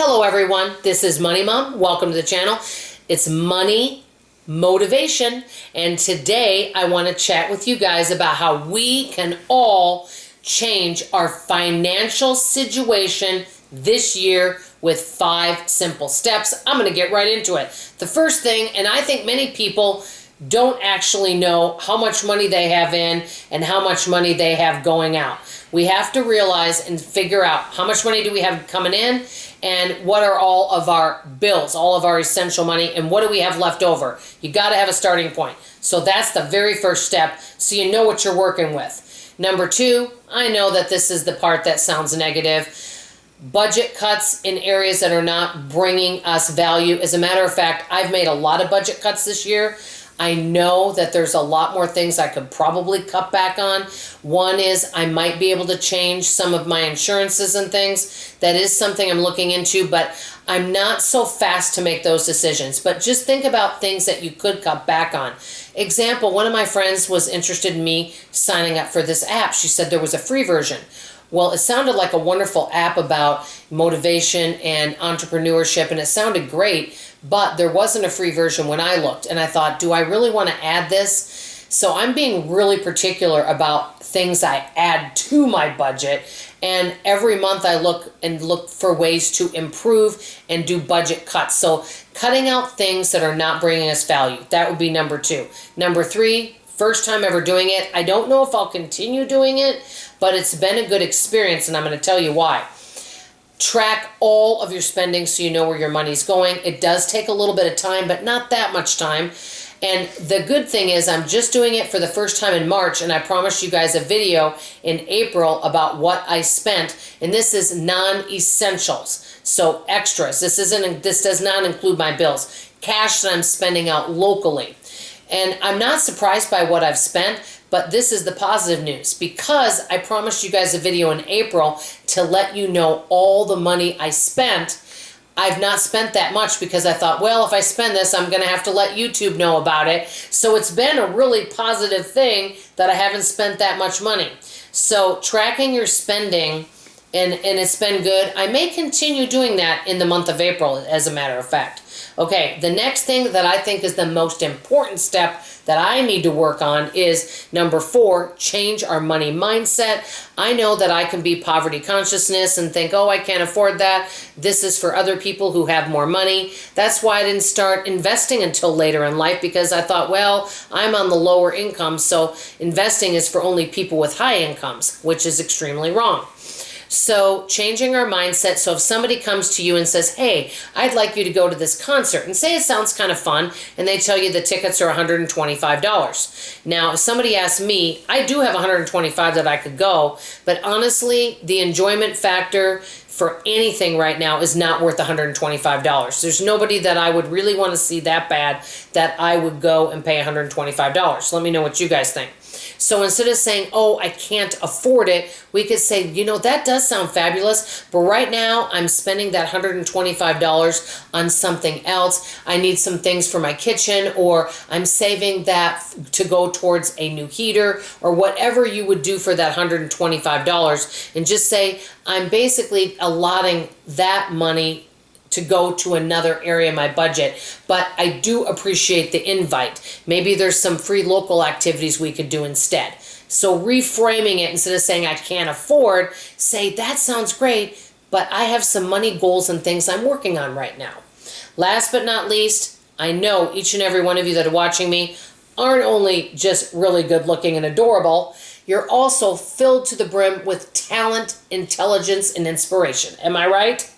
Hello everyone, this is Money Mom. Welcome to the channel. It's Money Motivation, and today I want to chat with you guys about how we can all change our financial situation this year with 5 simple steps. I'm going to get right into it. The first thing, and I think many people don't actually know how much money they have in and how much money they have going out. We have to realize and figure out how much money do we have coming in and what are all of our bills, all of our essential money, and what do we have left over. You got to have a starting point. So that's the very first step, so you know what you're working with. Number 2, I know that this is the part that sounds negative. Budget cuts in areas that are not bringing us value. As a matter of fact, I've made a lot of budget cuts this year. I know that there's a lot more things I could probably cut back on. One is I might be able to change some of my insurances and things. That is something I'm looking into, but I'm not so fast to make those decisions. But just think about things that you could cut back on. Example, one of my friends was interested in me signing up for this app. She said there was a free version. Well, it sounded like a wonderful app about motivation and entrepreneurship, and it sounded great, but there wasn't a free version when I looked, and I thought, do I really want to add this? So I'm being really particular about things I add to my budget, and every month I look for ways to improve and do budget cuts. So cutting out things that are not bringing us value. That would be number 2. Number 3, first time ever doing it. I don't know if I'll continue doing it, but it's been a good experience, and I'm going to tell you why. Track all of your spending so you know where your money's going. It does take a little bit of time, but not that much time. And the good thing is I'm just doing it for the first time in March, and I promised you guys a video in April about what I spent, and this is non-essentials, so extras. This does not include my bills. Cash that I'm spending out locally. And I'm not surprised by what I've spent, but this is the positive news, because I promised you guys a video in April to let you know all the money I spent. I've not spent that much because I thought, well, if I spend this, I'm going to have to let YouTube know about it. So it's been a really positive thing that I haven't spent that much money. So tracking your spending, and it's been good. I may continue doing that in the month of April, as a matter of fact. Okay, the next thing that I think is the most important step that I need to work on is number 4, change our money mindset. I know that I can be poverty consciousness and think, oh, I can't afford that. This is for other people who have more money. That's why I didn't start investing until later in life, because I thought, well, I'm on the lower income, so investing is for only people with high incomes, which is extremely wrong. So changing our mindset. So if somebody comes to you and says, hey, I'd like you to go to this concert, and say it sounds kind of fun, and they tell you the tickets are $125. Now, if somebody asks me, I do have $125 that I could go, but honestly, the enjoyment factor for anything right now is not worth $125. There's nobody that I would really want to see that bad that I would go and pay $125. Let me know what you guys think. So instead of saying, oh, I can't afford it, we could say, you know, that does sound fabulous, but right now I'm spending that $125 on something else. I need some things for my kitchen, or I'm saving that to go towards a new heater, or whatever you would do for that $125, and just say, I'm basically allotting that money to go to another area of my budget, but I do appreciate the invite. Maybe there's some free local activities we could do instead. So reframing it, instead of saying I can't afford, say that sounds great, but I have some money goals and things I'm working on right now. Last but not least, I know each and every one of you that are watching me aren't only just really good looking and adorable, you're also filled to the brim with talent, intelligence, and inspiration. Am I right?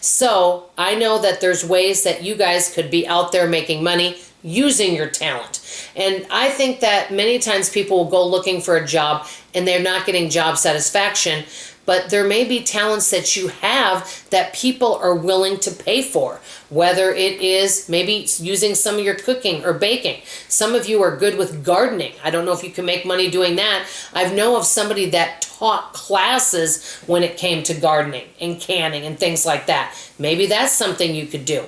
So I know that there's ways that you guys could be out there making money using your talent. And I think that many times people will go looking for a job and they're not getting job satisfaction, but there may be talents that you have that people are willing to pay for, whether it is maybe using some of your cooking or baking. Some of you are good with gardening. I don't know if you can make money doing that. I know of somebody that taught classes when it came to gardening and canning and things like that. Maybe that's something you could do.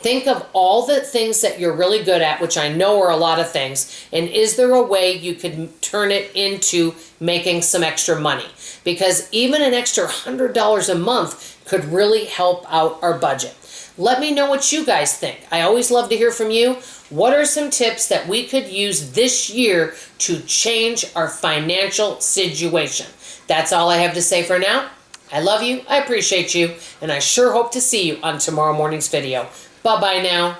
Think of all the things that you're really good at, which I know are a lot of things, and is there a way you could turn it into making some extra money? Because even an extra $100 a month could really help out our budget. Let me know what you guys think. I always love to hear from you. What are some tips that we could use this year to change our financial situation? That's all I have to say for now. I love you, I appreciate you, and I sure hope to see you on tomorrow morning's video. Bye-bye now.